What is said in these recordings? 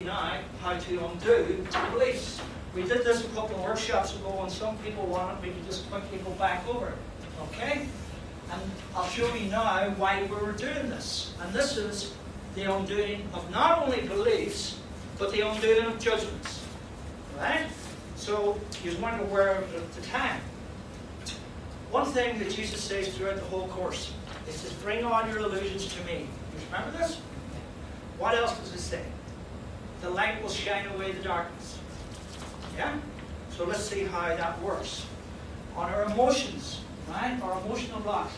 now how to undo beliefs. We did this a couple of workshops ago, and some people wanted me to just quickly go back over it. Okay? And I'll show you now why we were doing this. And this is the undoing of not only beliefs, but the undoing of judgments. Right? So, you weren't aware of it at the time. One thing that Jesus says throughout the whole course is to bring all your illusions to me. You remember this? What else does it say? The light will shine away the darkness. Yeah? So let's see how that works. On our emotions, right? Our emotional blocks.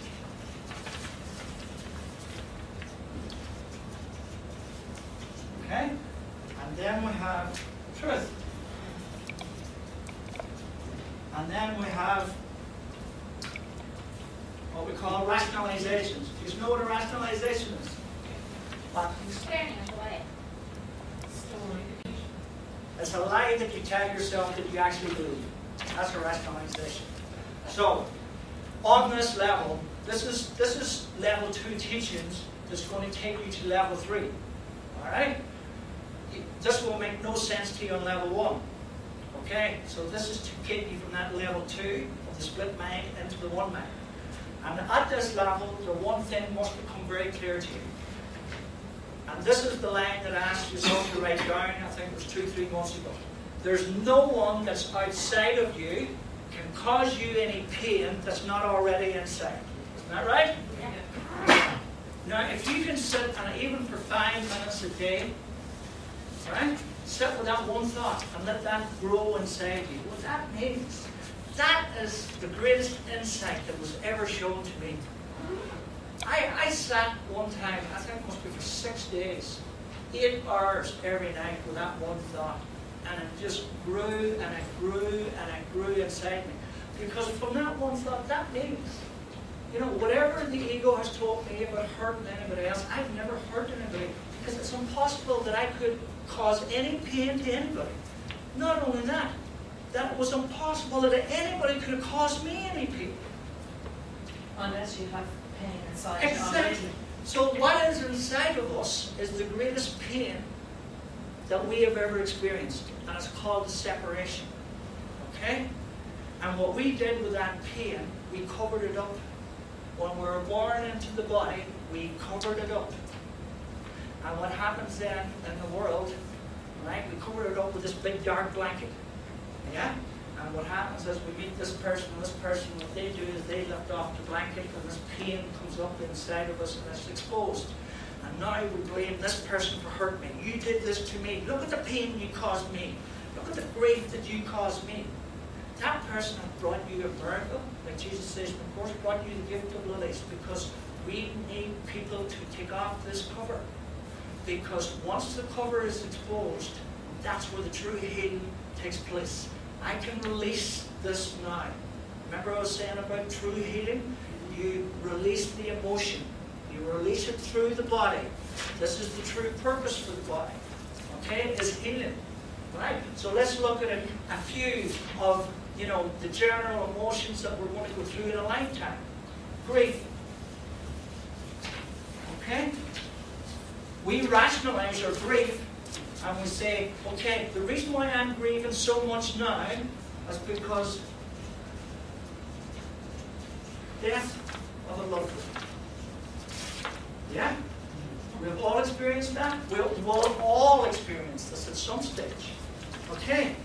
Okay? And then we have truth. And then we have what we call rationalizations. Do you know what a rationalization is? What? It's a lie that you tell yourself that you actually believe. That's a rationalization. So, on this level, this is level 2 teachings that's going to take you to level 3. Alright? This will make no sense to you on level 1. Okay? So this is to get you from that level 2 of the split mind into the one mind. And at this level, the one thing must become very clear to you. And this is the line that I asked you to write down, I think it was 2-3 months ago. There's no one that's outside of you can cause you any pain that's not already inside. Isn't that right? Yeah. Now, if you can sit, and even for 5 minutes a day, right, sit with that one thought and let that grow inside you, what that means, that is the greatest insight that was ever shown to me. I sat one time, I think it must be for 6 days, 8 hours every night with that one thought. And it just grew and it grew and it grew inside me. Because from that one thought, that means, you know, whatever the ego has told me about hurting anybody else, I've never hurt anybody. Because it's impossible that I could cause any pain to anybody. Not only that, that it was impossible that anybody could have caused me any pain. Unless you have pain inside. Exactly. So what is inside of us is the greatest pain that we have ever experienced. And it's called the separation. Okay? And what we did with that pain, we covered it up. When we were born into the body, we covered it up. And what happens then in the world, right, we cover it up with this big dark blanket. Yeah? And what happens is we meet this person, what they do is they lift off the blanket and this pain comes up inside of us and it's exposed. And now we blame this person for hurting me. You did this to me. Look at the pain you caused me. Look at the grief that you caused me. That person has brought you a miracle, like Jesus says in the Course, brought you the gift of lilies, because we need people to take off this cover. Because once the cover is exposed, that's where the true healing takes place. I can release this now. Remember I was saying about true healing? You release the emotion. You release it through the body. This is the true purpose for the body. Okay? Is healing. Right? So let's look at a few of, you know, the general emotions that we're going to go through in a lifetime. Grief. Okay? We rationalize our grief and we say, okay, the reason why I'm grieving so much now is because death of a loved one. Yeah? We've all experienced that. We'll all experience this at some stage. Okay?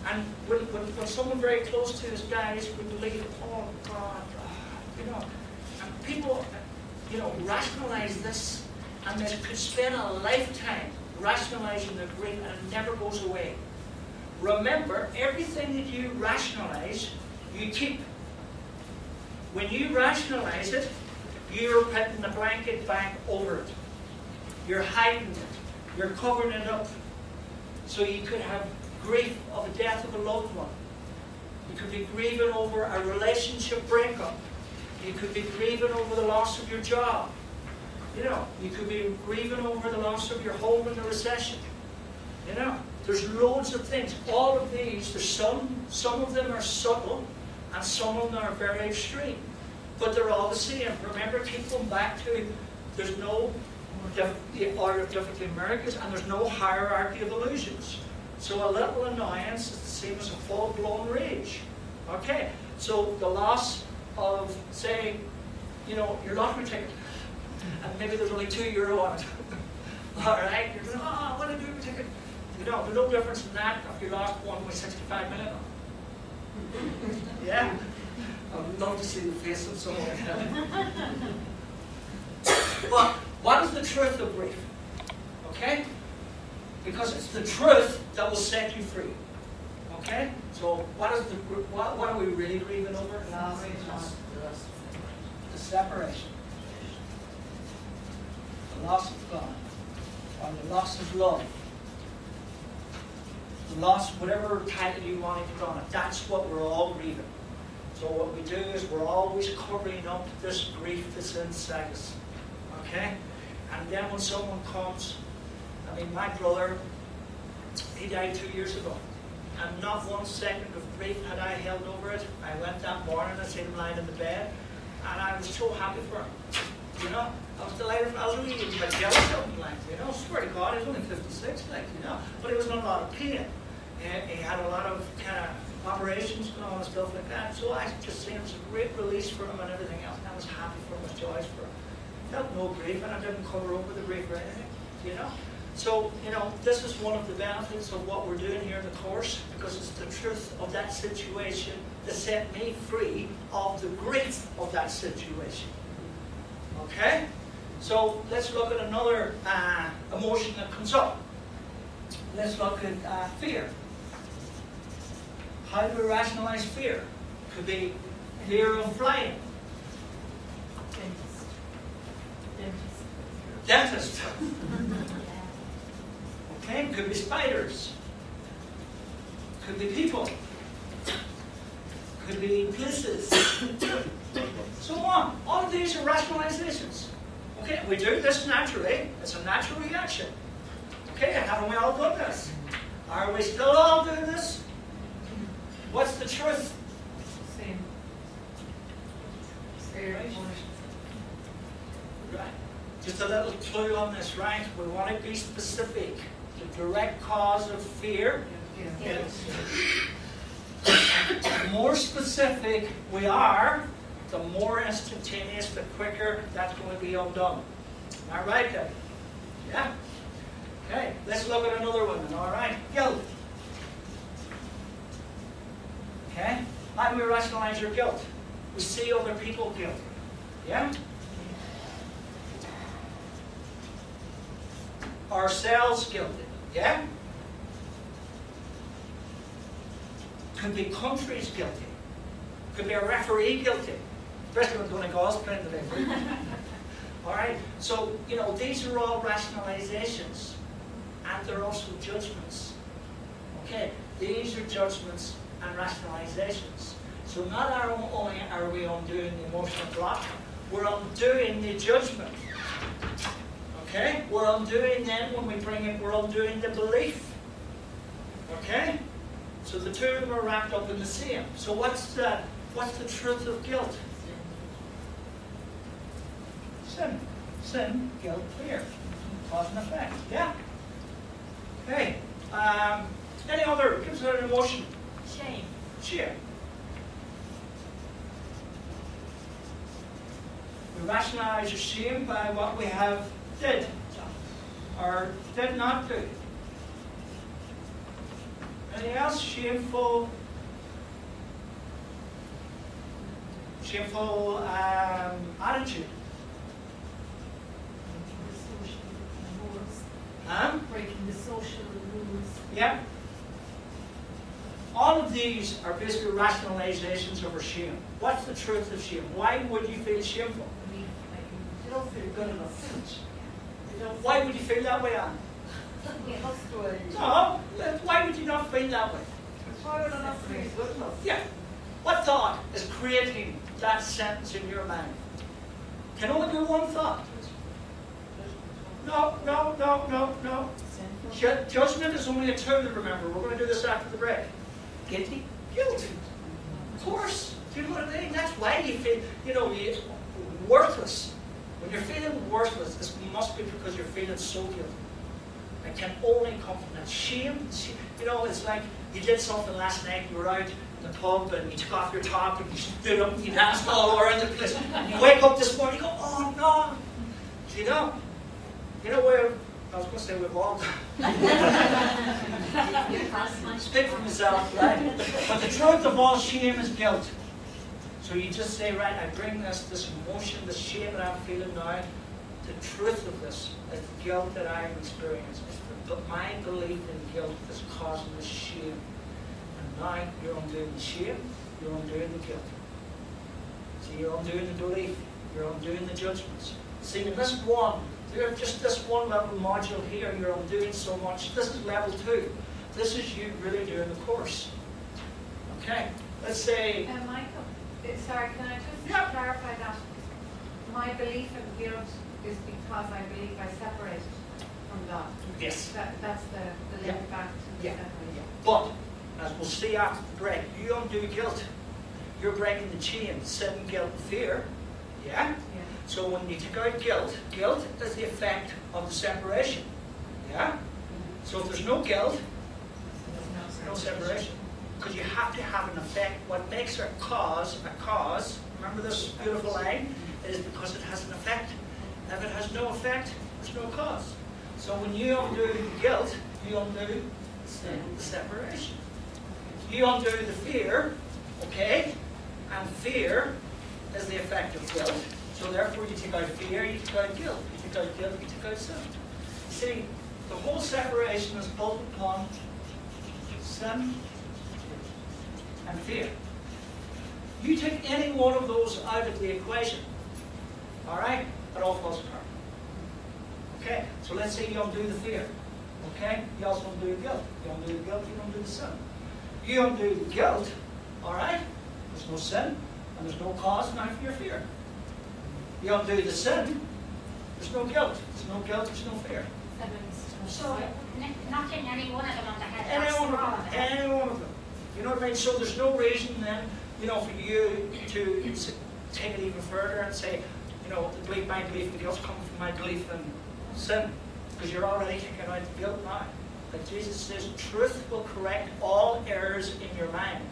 And when someone very close to us dies, we believe, oh God, you know. And people, you know, rationalize this, and they could spend a lifetime rationalizing their grief, and it never goes away. Remember, everything that you rationalize, you keep. When you rationalize it, you're putting the blanket back over it. You're hiding it. You're covering it up. So you could have grief of the death of a loved one. You could be grieving over a relationship breakup. You could be grieving over the loss of your job. You know, you could be grieving over the loss of your home in the recession. You know, there's loads of things. All of these, there's some of them are subtle, and some of them are very extreme. But they're all the same. Remember, keep going back to, there's no the order of different Americas, and there's no hierarchy of illusions. So a little annoyance is the same as a full-blown rage. Okay, so the loss of, say, you know, your lottery ticket, and maybe there's only €2 on it. All right, you're going, oh, what did I do with the ticket? You know, there's no difference in that if you lost 1.65 million. Yeah, I'd love to see the face of someone. But what is the truth of grief? Okay? Because it's the truth that will set you free. Okay? So what is what are we really grieving over? The separation. The loss of God. Or the loss of love. The loss, whatever title you want to put on it, that's what we're all grieving. So what we do is we're always covering up this grief that's inside us. Okay? And then when someone comes, I mean, my brother, he died 2 years ago. And not 1 second of grief had I held over it. I went that morning, I seen him lying in the bed, and I was so happy for him. You know, I was delighted. I was really like jealous of him, like, you know, swear to God, he was only 56, like, you know. But he was in a lot of pain. He had a lot of kind of operations and all and stuff like that. So I just seen it was a great release for him and everything else. And I was happy for him, was joyous for him. Felt no grief, and I didn't cover over the grief or anything, you know. So, you know, this is one of the benefits of what we're doing here in the course, because it's the truth of that situation that set me free of the grief of that situation. Okay? So, let's look at another emotion that comes up. Let's look at fear. How do we rationalize fear? Could be fear of flying. Dentist. Okay, could be spiders. Could be people. Could be places. So on. All of these are rationalizations. Okay, we do this naturally. It's a natural reaction. Okay, haven't we all done this? Are we still all doing this? What's the truth? Same. Right. Just a little clue on this, right? We want to be specific. The direct cause of fear. Yes. The more specific we are, the more instantaneous, the quicker that's going to be undone. Am I right then? Yeah? Okay, let's look at another one then, all right? Guilt. Okay? How do we rationalize your guilt? We see other people guilty. Yeah? Ourselves guilty. Yeah? Could be countries guilty. Could be a referee guilty. Especially when Donegal's playing the referee. Alright? So, you know, these are all rationalizations. And they're also judgments. Okay? These are judgments and rationalizations. So not only are we undoing the emotional block, we're undoing the judgment. Okay? We're undoing then, when we bring it, we're undoing the belief. Okay? So the two of them are wrapped up in the same. So what's the truth of guilt? Sin. Sin, guilt, fear. Cause and effect. Yeah? Okay. Any other? Give us an emotion. Shame. Shame. We rationalize your shame by what we have did or did not do. Anything else? Shameful attitude. Huh? Breaking the social rules. Yeah. All of these are basically rationalizations of our shame. What's the truth of shame? Why would you feel shameful? You don't feel good enough. Why would you feel that way, Anne? No, why would you not feel that way? Why would I not feel good enough? Yeah. What thought is creating that sentence in your mind? Can only be one thought. No. Judgment is only a tool, remember. We're going to do this after the break. Guilty? Guilty. Of course. Do you know what I mean? That's why you feel, worthless. When you're feeling worthless, this must be because you're feeling so guilty. It can only come from that shame. You know, it's like you did something last night, you were out in the pub and you took off your top and you stood up and you danced all around the place. And you wake up this morning and you go, oh no. You know where, I was going to say we've all speak for myself, right? But the truth of all shame is guilt. So you just say, right, I bring this emotion, this shame that I'm feeling now. The truth of this is the guilt that I'm experiencing. It's my belief in guilt that's causing this shame. And now you're undoing the shame, you're undoing the guilt. See, you're undoing the belief, you're undoing the judgments. See, in this one, just this one little module here, you're undoing so much. This is level 2. This is you really doing the course. Okay, let's say... Michael, sorry, can I just clarify that? My belief in guilt is because I believe I separated from God. Yes. That's the link back to the separation. But, as we'll see after the break, you undo guilt. You're breaking the chain, sin, guilt, and fear. Yeah? So when you take out guilt, guilt is the effect of the separation. Yeah? So if there's no guilt, there's no separation. Because you have to have an effect. What makes a cause, remember this beautiful line? It is because it has an effect. If it has no effect, there's no cause. So when you undo the guilt, you undo the separation. You undo the fear, okay? And fear is the effect of guilt. So therefore you take out fear, you take out guilt. You take out guilt, you take out sin. See, the whole separation is built upon sin and fear. You take any one of those out of the equation, all right? It all falls apart. Okay, so let's say you undo the fear. Okay, you also undo the guilt. You undo the guilt, you undo the sin. You undo the guilt, all right? There's no sin, and there's no cause now for your fear. You undo the sin, there's no guilt. There's no guilt, there's no fear. So, knocking any one of them on the head. Any one of them. You know what I mean? So there's no reason then, you know, for you to take it even further and say, you know, my belief in guilt comes from my belief in sin. Because you're already taking out the guilt now. Like Jesus says, truth will correct all errors in your mind.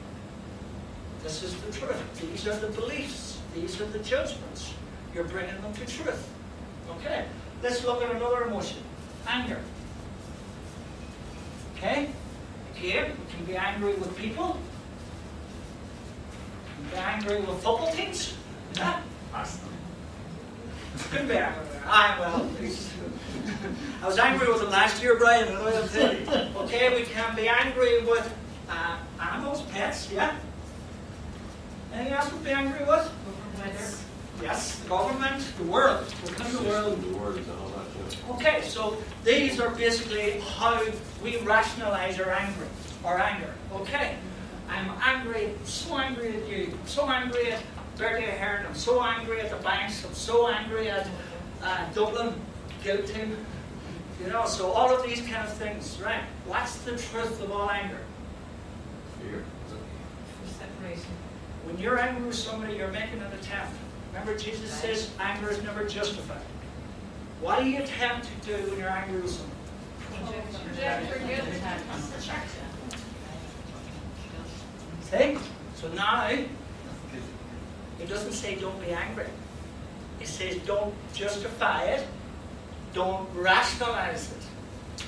This is the truth. These are the beliefs. These are the judgments. You're bringing them to truth. Okay? Let's look at another emotion. Anger. Okay? Again, we can be angry with people. We can be angry with football teams. Yeah? Could be angry with them. Well, I was angry with them last year, Brian. I know what I'm saying. Okay, we can be angry with animals, pets, yeah? Anything else we'd be angry with? Yes, the government, the world. The world. Okay, so these are basically how we rationalize our anger. Okay, I'm angry, so angry at you, I'm so angry at Bertie Ahern, I'm so angry at the banks, I'm so angry at Dublin, guilt team. You know, so all of these kind of things, right? What's the truth of all anger? Fear. Separation. When you're angry with somebody, you're making an attempt. Remember, Jesus says anger is never justified. What do you attempt to do when you're angry with someone? See? So now, it doesn't say don't be angry. It says don't justify it. Don't rationalize it.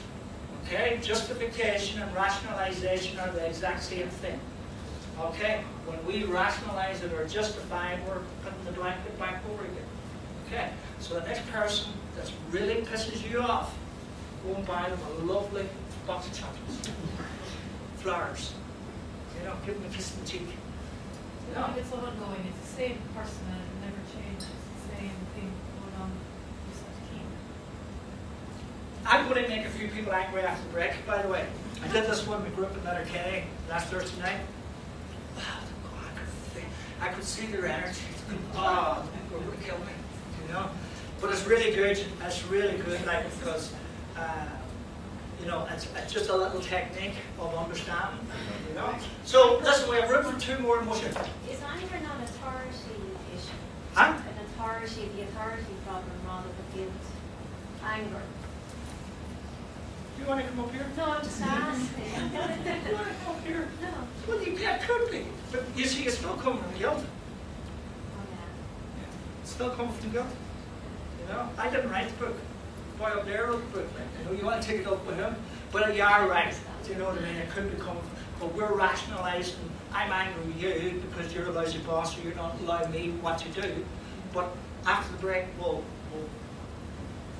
Okay? Justification and rationalization are the exact same thing. Okay? When we rationalize it or justify it, we're putting the blanket back over again. Okay? So the next person that really pisses you off, go and buy them a lovely box of chocolates. Flowers. You know, give them a kiss in the cheek. You know? It's ongoing. It's the same person and it never changes. It's the same thing going on. You just have to keep it. I'm going to make a few people angry after the break, by the way. I did this with my group in Letterkenny last Thursday night. I could see their energy. Oh, it would kill me, you know. But it's really good. It's really good, like, because you know, it's just a little technique of understanding, you know. So listen, we have room for two more emotions. Is anger not an authority issue? Huh? An authority, the authority problem rather than guilt, anger. Do you want to come up here? No, I'm just asking. You want to come up here? No. Well, that could be. But you see, it's still coming from guilt. Oh yeah. It's still coming from guilt. You know, I didn't write the book. The boy up there wrote the book. You know, you want to take it up with him. But you are right. Do you know what I mean? It could be coming from. But we're rationalising. I'm angry with you because you're a lousy boss, or you're not allowing me what to do. But after the break, you'll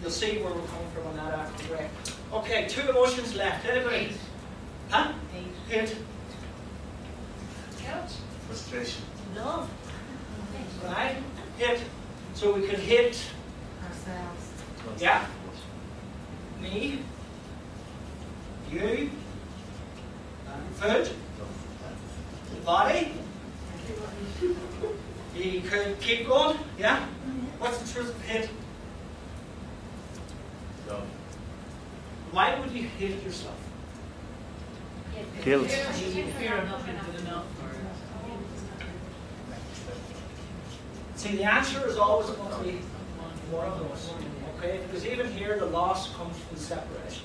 see where we're coming from on that after the break. Okay, 2 emotions left. Anybody? 8. Huh? 8. 8. Guilt. Frustration. Love. Right? Hate. So we can hate. Ourselves. Yeah. Me. You. Food. The body. You could keep going. Yeah? What's the truth of hate? Love. Why would you hate yourself? Guilt. Fear of not being good enough. See, the answer is always going to be one of those. Okay? Because even here, the loss comes from separation.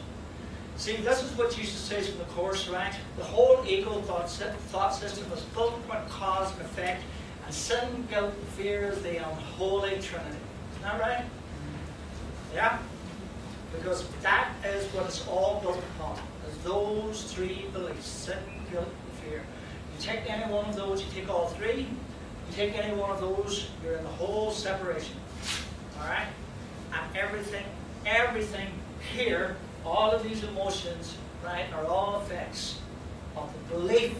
See, this is what Jesus says in the course, right? The whole ego thought system is built upon cause and effect, and sin, guilt, and fear is the unholy trinity. Isn't that right? Yeah? Because that is what it's all built upon, is those 3 beliefs, sin, guilt, and fear. You take any one of those, you take all 3, you take any one of those, you're in the whole separation. Alright? And everything here, all of these emotions, right, are all effects of the belief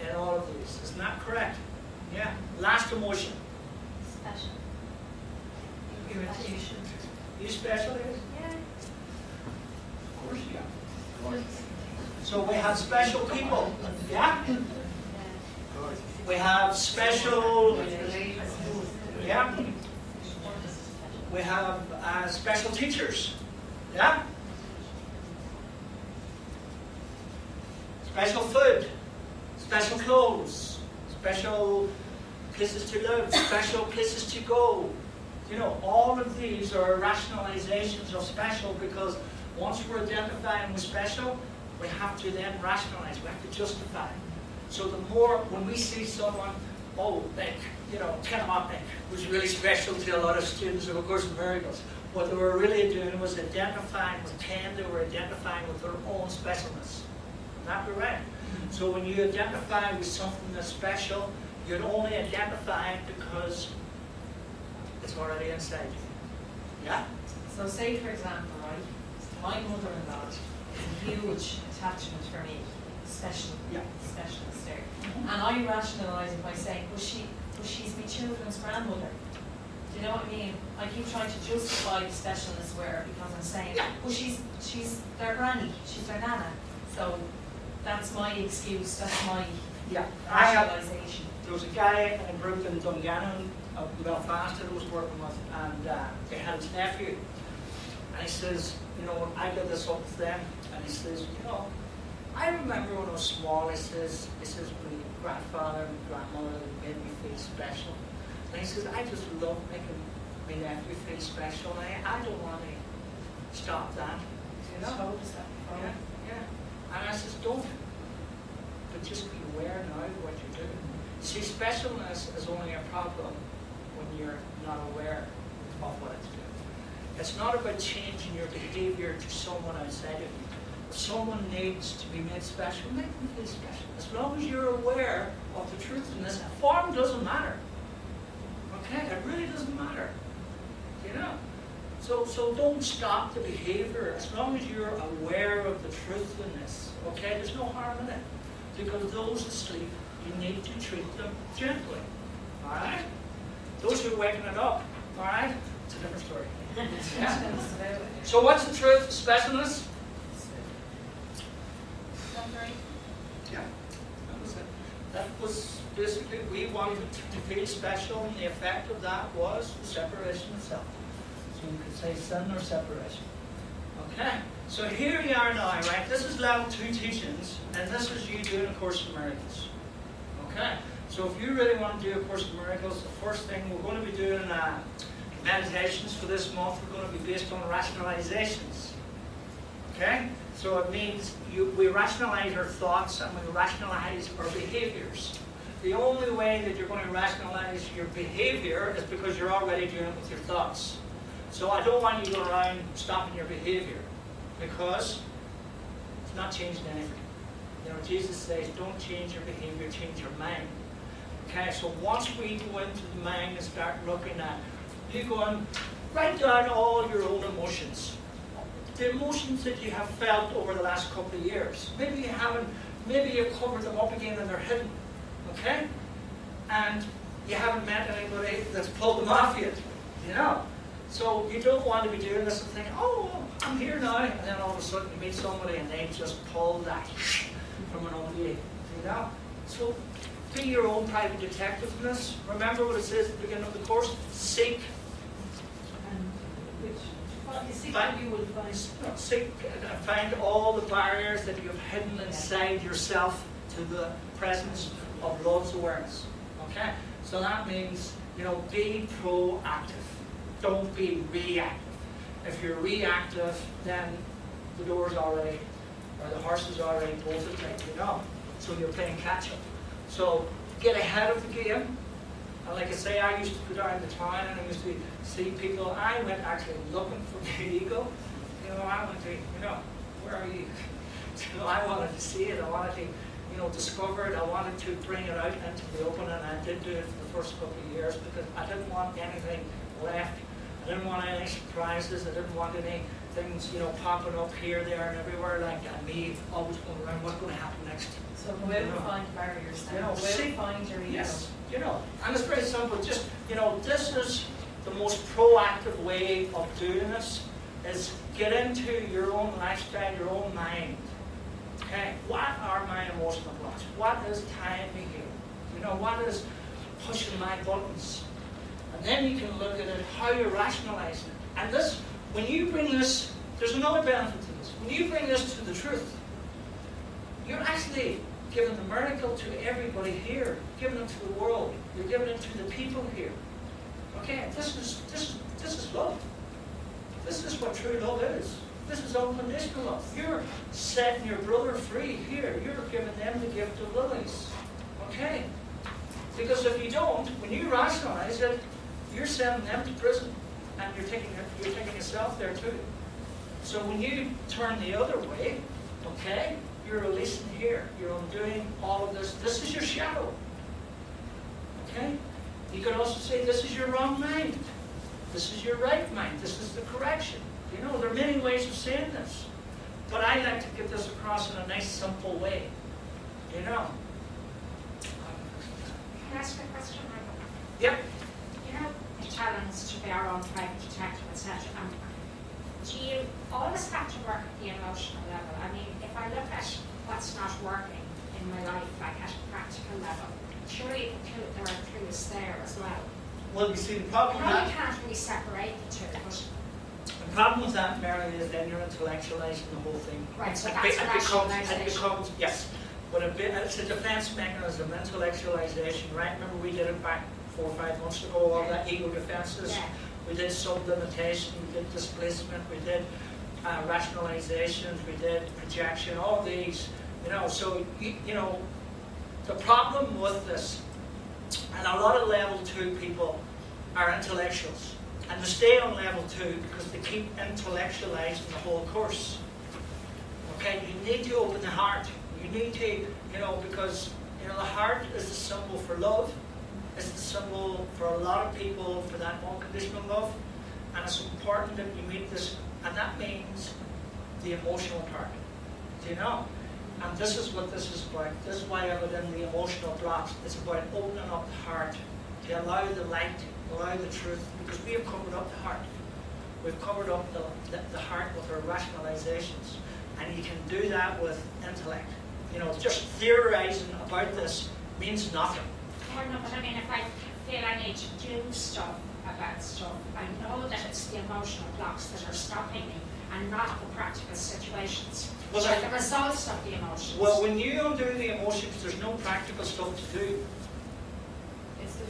in all of these. Isn't that correct? Yeah. Last emotion. Special. Irritation. You special, David? Yeah. Of course you are. So we have special people. Yeah? We have special, yeah? We have special teachers. Yeah? Special food, special clothes, special places to live, special places to go. You know, all of these are rationalizations of special, because once we're identifying with special, we have to then rationalize, we have to justify. So the more, when we see someone, oh, like, you know, Tiamat was really special to a lot of students of A Course in Miracles. What they were really doing was identifying with Ken, they were identifying with their own specialness. Not correct. So when you identify with something that's special, you'd only identify it because it's already inside you. Yeah? So say, for example, right, my mother-in-law is a huge attachment for me, special, specialist there. And I rationalise it by saying, well, she's my children's grandmother. Do you know what I mean? I keep trying to justify the specialness with her because I'm saying, well, she's their granny, she's their nana. So that's my excuse, that's my rationalisation. There was a guy in a group in Dungannon of Belfast that I was working with, and they had his nephew. And he says, you know, I did this up with them, and he says, you know, I remember when I was small, he says, my grandfather and grandmother made me feel special. And he says, I just love making my nephew feel special, and I don't want to stop that. You know? Yeah. And I says, don't. But just be aware now of what you're doing. See, specialness is only a problem when you're not aware of what it's doing. It's not about changing your behavior to someone outside of you. If someone needs to be made special, make them feel special. As long as you're aware of the truth in this, form doesn't matter. Okay? It really doesn't matter. You know? So don't stop the behavior as long as you're aware of the truth in this. Okay? There's no harm in it. Because those asleep, you need to treat them gently. Alright? Those who are waking it up, alright? It's a different story. Yeah. So what's the truth of specialness? Yeah. That was it. That was basically, we wanted to feel special, and the effect of that was the separation itself. So you could say sin or separation. Okay. So here you are now, right? This is level 2 teachings, and this is you doing A Course in Miracles. Okay? So if you really want to do A Course in Miracles, the first thing we're going to be doing meditations for this month are going to be based on rationalizations. Okay? So it means we rationalize our thoughts and we rationalize our behaviors. The only way that you're going to rationalize your behavior is because you're already doing it with your thoughts. So I don't want you to go around stopping your behavior, because it's not changing anything. You know, Jesus says, don't change your behavior, change your mind. Okay, so once we go into the mind and start looking at, you go and write down all your own emotions. The emotions that you have felt over the last couple of years. Maybe you haven't, maybe you've covered them up again and they're hidden. Okay? And you haven't met anybody that's pulled them off yet. You know? So you don't want to be doing this and think, oh, well, I'm here now. And then all of a sudden you meet somebody and they just pull that from an old you. You know? So be your own private detective in this. Remember what it says at the beginning of the course? Seek. Seek and find all the barriers that you've hidden inside yourself to the presence of love's awareness. Okay? So that means, you know, be proactive. Don't be reactive. If you're reactive, then the door's already, or the horse is already bolted, like you know. So you're playing catch up. So get ahead of the game. And like I say, I used to go down the town and I used to see people. I went actually looking for the ego. You know, I went to, you know, where are you? You know, I wanted to see it. I wanted to, you know, discover it. I wanted to bring it out into the open, and I did do it for the first couple of years because I didn't want anything left. I didn't want any surprises. I didn't want any things, you know, popping up here, there, and everywhere, like me always going around, what's going to happen next? So go out and find barriers then. You know, go out and find your ego. Yes, you know, and it's very simple. Just, you know, this is the most proactive way of doing this, is get into your own lifestyle, your own mind. Okay, what are my emotional blocks? What is tying me here? You know, what is pushing my buttons? And then you can look at it, how you're rationalizing it. And this, when you bring this, there's another benefit to this. When you bring this to the truth, you're actually giving the miracle to everybody here, giving it to the world. You're giving it to the people here. Okay, this is love. This is what true love is. This is unconditional love. You're setting your brother free here. You're giving them the gift of lilies. Okay? Because if you don't, when you rationalize it, you're sending them to prison. And you're taking yourself there too. So when you turn the other way, okay, you're releasing here. You're undoing all of this. This is your shadow. Okay? You could also say this is your wrong mind. This is your right mind. This is the correction. You know, there are many ways of saying this. But I like to get this across in a nice, simple way. You know? Can I ask a question, Michael? Yep. You know, you're telling us to be our own private detective, etc. Do you always have to work at the emotional level? I mean, if I look at what's not working in my life, like at a practical level, surely there are clues there as well. Well, you see, the problem with Probably that, can't really separate the two, but the problem with that, Mary, is then you're intellectualizing the whole thing. right, so It that's becomes, rationalization. yes. But it's a defense mechanism, intellectualization, right? Remember we did it back 4 or 5 months ago, all that ego defenses. Yeah. We did sublimitation, we did displacement, we did rationalization, we did projection, all these, you know. So, you know, the problem with this, and a lot of level 2 people are intellectuals. And they stay on level 2 because they keep intellectualizing the whole course. Okay, you need to open the heart. You need to, you know, because, you know, the heart is the symbol for love. It's the symbol for a lot of people for that unconditional love. And it's important that you meet this, and that means the emotional part. Do you know? And this is what this is about. This is why I put in the emotional blocks. It's about opening up the heart to allow the light, allow the truth, because we have covered up the heart. We've covered up the heart with our rationalizations. And you can do that with intellect. You know, just theorizing about this means nothing. Or no, but I mean, if I feel I need to do stuff about stuff, I know that it's the emotional blocks that are stopping me and not the practical situations. Well, Which are the results of the emotions. Well, when you undo the emotions, there's no practical stuff to do.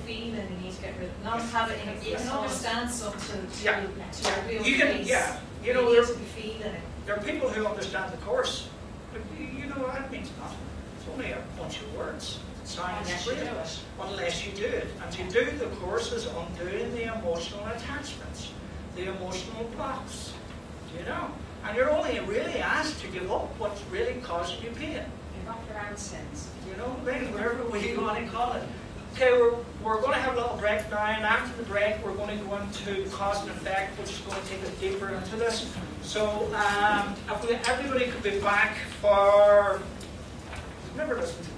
feeling you need to get rid of, not have it in a, you can understand something to Yeah. be You can, yeah, you know, need there, to be feeling it. there are people who understand the course, but you know, that means nothing. It's only a bunch of words. It sounds Unless you great. do it. Unless you do it. And to do the course is undoing the emotional attachments, the emotional blocks, you know. And you're only really asked to give up what's really causing you pain. Give up your own sins. You know what I mean? Whatever way you want to call it. Okay, we're going to have a little break now, and after the break we're going to go into cause and effect, which is going to take us deeper into this. So if everybody could be back for, I've never listened to